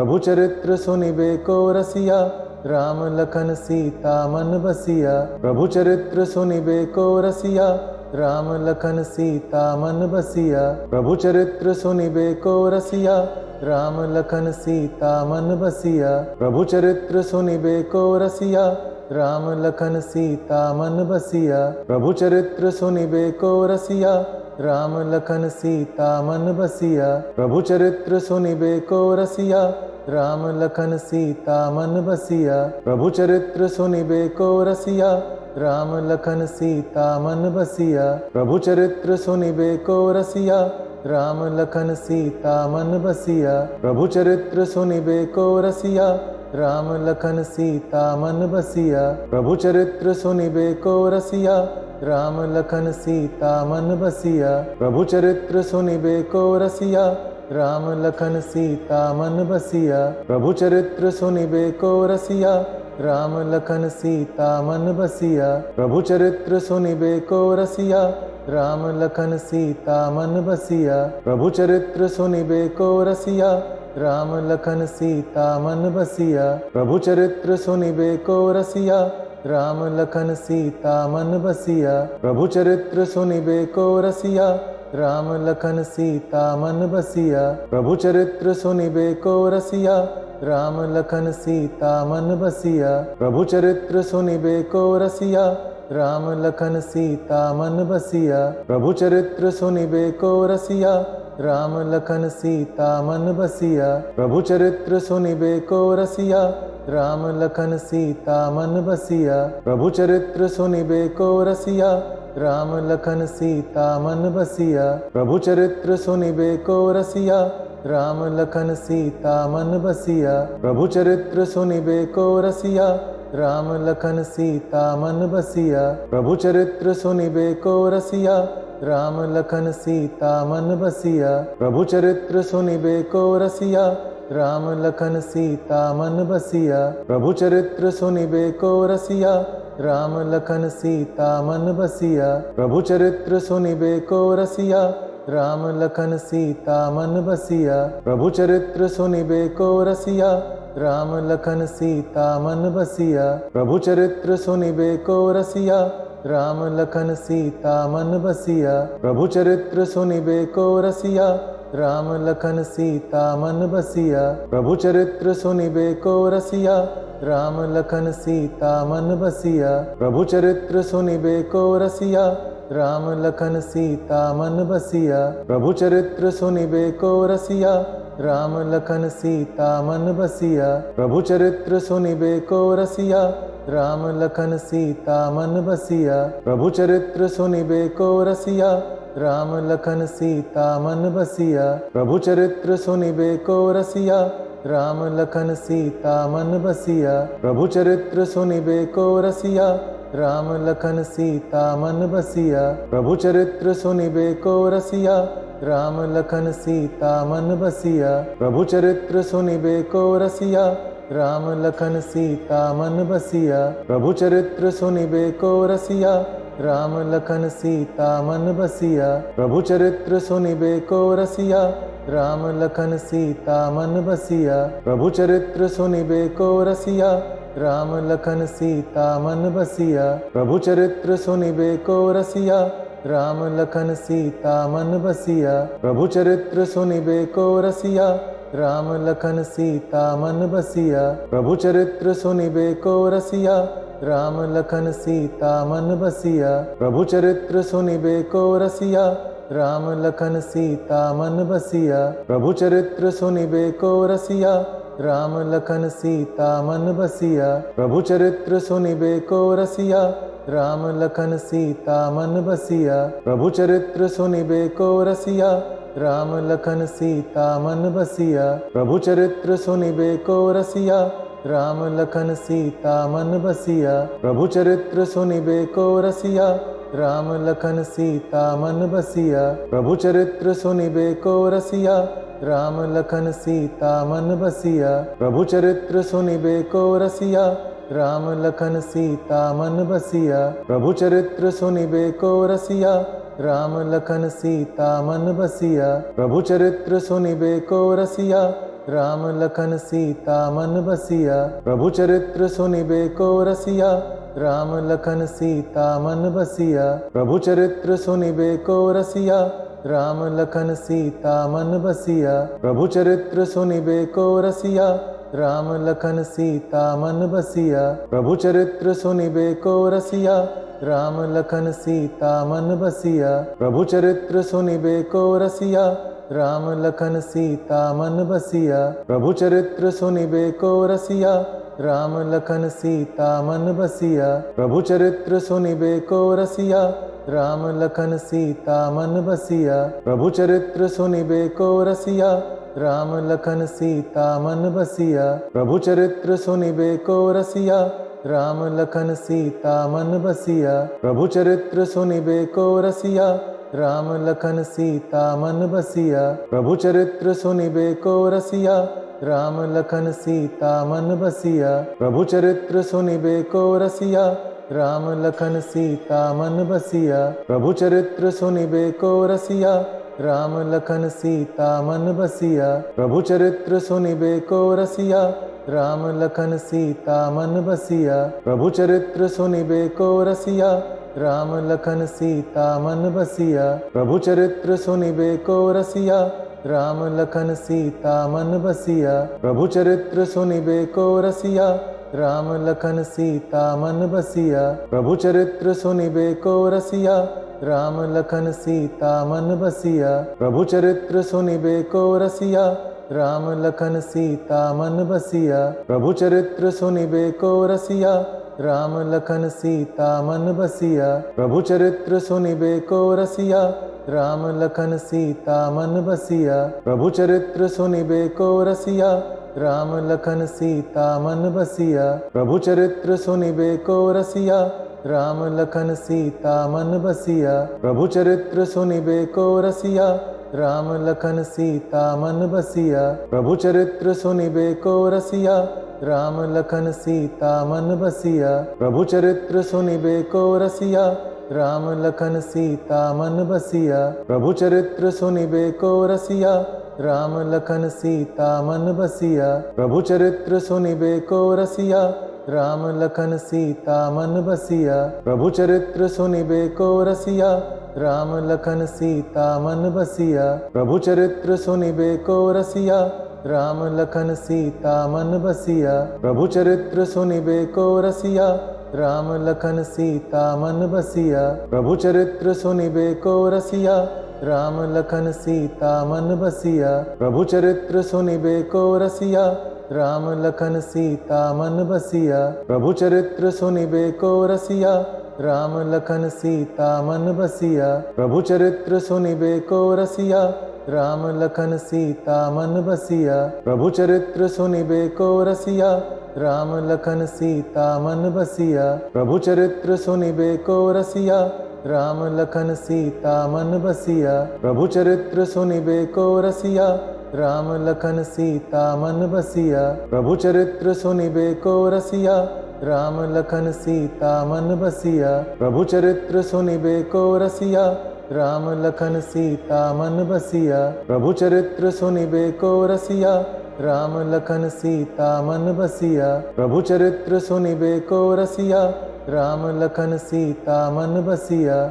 प्रभु चरित्र सुनिबे को रसिया, राम लखन सीता मन बसिया। प्रभु चरित्र सुनिबे को रसिया, राम लखन सीता मन बसिया। प्रभु चरित्र सुनिबे को रसिया, राम लखन सीता मन बसिया। प्रभु चरित्र सुनिबे को रसिया, राम लखन सीता मन बसिया। प्रभु चरित्र सुनिबे को रसिया, राम लखन सीता मन बसिया। प्रभु चरित्र सुनिबे को रसिया, राम लखन सीता मन बसिया। प्रभु चरित्र सुनिबे को रसिया, राम लखन सीता मन बसिया। प्रभु चरित्र सुनिबे को रसिया, राम लखन सीता मन बसिया। प्रभु चरित्र सुनिबे को रसिया, राम लखन सीता मन बसिया। प्रभु चरित्र सुनिबे को रसिया, राम लखन सीता मन बसिया। प्रभु चरित्र सुनिबे को रसिया, राम लखन सीता मन बसिया। प्रभु चरित्र सुनिबे को रसिया, राम लखन सीता मन बसिया। प्रभु चरित्र सुनिबे को रसिया, राम लखन सीता मन बसिया। प्रभु चरित्र सुनिबे को रसिया, राम लखन सीता मन बसिया। प्रभु चरित्र सुनिबे को रसिया, राम लखन सीता मन बसिया। प्रभु चरित्र सुनिबे को रसिया, राम लखन सीता मन बसिया। प्रभु चरित्र सुनिबे को रसिया, राम लखन सीता मन बसिया। प्रभु चरित्र सुनिबे को रसिया, राम लखन सीता मन बसिया। प्रभु चरित्र सुनिबे को रसिया, राम लखन सीता मन बसिया। प्रभु चरित्र सुनिबे को रसिया, राम लखन सीता मन बसिया। प्रभु चरित्र सुनिबे को रसिया, राम लखन सीता मन बसिया। प्रभु चरित्र सुनिबे को रसिया, राम लखन सीता मन बसिया। प्रभु चरित्र सुनिबे को रसिया, राम लखन सीता मन बसिया। प्रभु चरित्र सुनिबे को रसिया, राम लखन सीता मन बसिया। प्रभु चरित्र सुनिबे को रसिया, राम लखन सीता मन बसिया। प्रभु चरित्र सुनिबे को रसिया, राम लखन सीता मन बसिया। प्रभु चरित्र सुनिबे को रसिया, राम लखन सीता मन बसिया। प्रभु चरित्र सुनिबे को रसिया, राम लखन सीता मन बसिया। प्रभु चरित्र सुनिबे को रसिया, राम लखन सीता मन बसिया। प्रभु चरित्र सुनिबे को रसिया, राम लखन सीता मन बसिया। प्रभु चरित्र सुनिबे को रसिया, राम लखन सीता मन बसिया। प्रभु चरित्र सुनिबे को रसिया, राम लखन सीता मन बसिया। प्रभु चरित्र सुनिबे को रसिया, राम लखन सीता मन बसिया। प्रभु चरित्र सुनिबे को रसिया, राम लखन सीता मन बसिया। प्रभु चरित्र सुनिबे को रसिया, राम लखन सीता मन बसिया। प्रभु चरित्र सुनिबे को रसिया, राम लखन सीता मन बसिया। प्रभु चरित्र सुनिबे को रसिया, राम लखन सीता मन बसिया। प्रभु चरित्र सुनिबे को रसिया, राम लखन सीता मन बसिया। प्रभु चरित्र सुनिबे को रसिया, राम लखन सीता मन बसिया। प्रभु चरित्र सुनिबे को रसिया, राम लखन सीता मन बसिया। प्रभु चरित्र सुनिबे को रसिया, राम लखन सीता मन बसिया। प्रभु चरित्र सुनिबे को रसिया, राम लखन सीता मन बसिया। प्रभु चरित्र सुनिबे को रसिया, राम लखन सीता मन बसिया। प्रभु चरित्र सुनिबे को रसिया, राम लखन सीता मन बसिया। प्रभु चरित्र सुनिबे को रसिया, राम लखन सीता मन बसिया। प्रभु चरित्र सुनिबे को रसिया, राम लखन सीता मन बसिया। प्रभु चरित्र सुनिबे को रसिया, राम लखन सीता मन बसिया। प्रभु चरित्र सुनिबे को रसिया, राम लखन सीता मन बसिया। प्रभु चरित्र सुनिबे को रसिया, राम लखन सीता मन बसिया। प्रभु चरित्र सुनिबे को रसिया, राम लखन सीता मन बसिया। प्रभु चरित्र सुनिबे को रसिया, राम लखन सीता मन बसिया। प्रभु चरित्र सुनिबे को रसिया, राम लखन सीता मन बसिया। प्रभु चरित्र सुनिबे को रसिया, राम लखन सीता मन बसिया। प्रभु चरित्र सुनिबे को रसिया, राम लखन सीता मन बसिया। प्रभु चरित्र सुनिबे को रसिया, राम लखन सीता मन बसिया। प्रभु चरित्र सुनिबे को रसिया, राम लखन सीता मन बसिया। प्रभु चरित्र सुनिबे को रसिया, राम लखन सीता मन बसिया। प्रभु चरित्र सुनिबे को रसिया, राम लखन सीता मन बसिया। प्रभु चरित्र सुनिबे को रसिया, राम लखन सीता मन बसिया। प्रभु चरित्र सुनिबे को रसिया, राम लखन सीता मन बसिया। प्रभु चरित्र सुनिबे को रसिया, राम लखन सीता मन बसिया। प्रभु चरित्र सुनिबे को रसिया, राम लखन सीता मन बसिया। प्रभु चरित्र सुनिबे को रसिया, राम लखन सीता मन बसिया। प्रभु चरित्र सुनिबे को रसिया, राम लखन सीता मन बसिया। प्रभु चरित्र सुनिबे को रसिया, राम लखन सीता मन बसिया। प्रभु चरित्र सुनिबे को रसिया, राम लखन सीता मन बसिया। प्रभु चरित्र सुनिबे को रसिया, राम लखन सीता मन बसिया। प्रभु चरित्र सुनिबे को रसिया, राम लखन सीता मन बसिया। प्रभु चरित्र सुनिबे को रसिया, राम लखन सीता मन बसिया। प्रभु चरित्र सुनिबे को रसिया, राम लखन सीता मन बसिया। प्रभु चरित्र सुनिबे को रसिया, राम लखन सीता मन बसिया। प्रभु चरित्र सुनिबे को रसिया, राम लखन सीता मन बसिया। प्रभु चरित्र सुनिबे को रसिया, राम लखन सीता मन बसिया। प्रभु चरित्र सुनिबे को रसिया, राम लखन सीता मन बसिया। प्रभु चरित्र सुनिबे को रसिया, राम लखन सीता मन बसिया। प्रभु चरित्र सुनिबे को रसिया, राम लखन सीता मन बसिया। प्रभु चरित्र सुनिबे को रसिया, राम लखन सीता मन बसिया। प्रभु चरित्र सुनिबे को रसिया, राम लखन सीता मन बसिया। प्रभु चरित्र सुनिबे को रसिया, राम लखन सीता मन बसिया। प्रभु चरित्र सुनिबे को रसिया, राम लखन सीता मन बसिया। प्रभु चरित्र सुनिबे को रसिया, राम लखन सीता मन बसिया। प्रभु चरित्र सुनिबे को रसिया, राम लखन सीता मन बसिया। प्रभु चरित्र सुनिबे को रसिया, राम लखन सीता मन बसिया। प्रभु चरित्र सुनिबे को रसिया, राम लखन सीता मन बसिया। प्रभु चरित्र सुनिबे को रसिया, राम लखन सीता मन बसिया। प्रभु चरित्र सुनिबे को रसिया, राम लखन सीता मन बसिया। प्रभु चरित्र सुनिबे को रसिया, राम लखन सीता मन बसिया। प्रभु चरित्र सुनिबे को रसिया, राम लखन सीता मन बसिया। प्रभु चरित्र सुनिबे को रसिया, राम लखन सीता मन बसिया। प्रभु चरित्र सुनिबे को रसिया, राम लखन सीता मन बसिया। प्रभु चरित्र सुनिबे को रसिया, राम लखन सीता मन बसिया। प्रभु चरित्र सुनिबे को रसिया, राम लखन सीता मन बसिया। प्रभु चरित्र सुनिबे को रसिया, राम लखन सीता मन बसिया। प्रभु चरित्र सुनिबे को रसिया, राम लखन सीता मन बसिया। प्रभु चरित्र सुनिबे को रसिया, राम लखन सीता मन बसिया। प्रभु चरित्र सुनिबे को रसिया, राम लखन सीता मन बसिया। प्रभु चरित्र सुनिबे को रसिया, राम लखन सीता मन बसिया।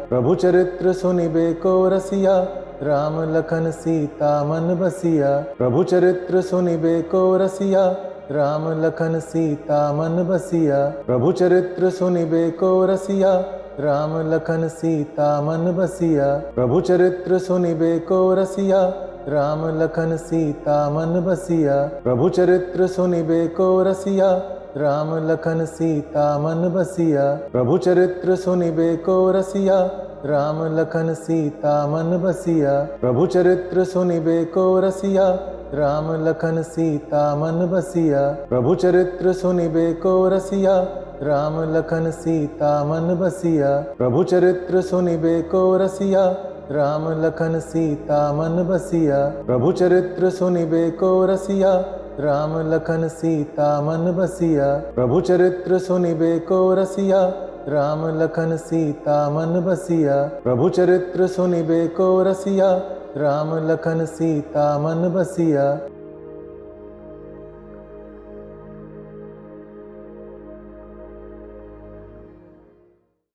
प्रभु चरित्र सुनिबे को रसिया, राम लखन सीता मन बसिया। प्रभु चरित्र सुनिबे को रसिया, राम लखन सीता मन बसिया। प्रभु चरित्र सुनिबे को रसिया, राम लखन सीता मन बसिया। प्रभु चरित्र सुनिबे को रसिया, राम लखन सीता मन बसिया। प्रभु चरित्र सुनिबे को रसिया, राम लखन सीता मन बसिया। प्रभु चरित्र सुनिबे को रसिया, राम लखन सीता मन बसिया। प्रभु चरित्र सुनिबे को रसिया, राम लखन सीता मन बसिया। प्रभु चरित्र सुनिबे को रसिया, राम लखन सीता मन बसिया। प्रभु चरित्र सुनिबे को रसिया, राम लखन सीता मन बसिया। प्रभु चरित्र सुनिबे को रसिया, राम लखन सीता मन बसिया। प्रभु चरित्र सुनिबे को रसिया, राम लखन सीता मन बसिया। प्रभु चरित्र सुनिबे को रसिया, राम लखन सीता मन बसिया।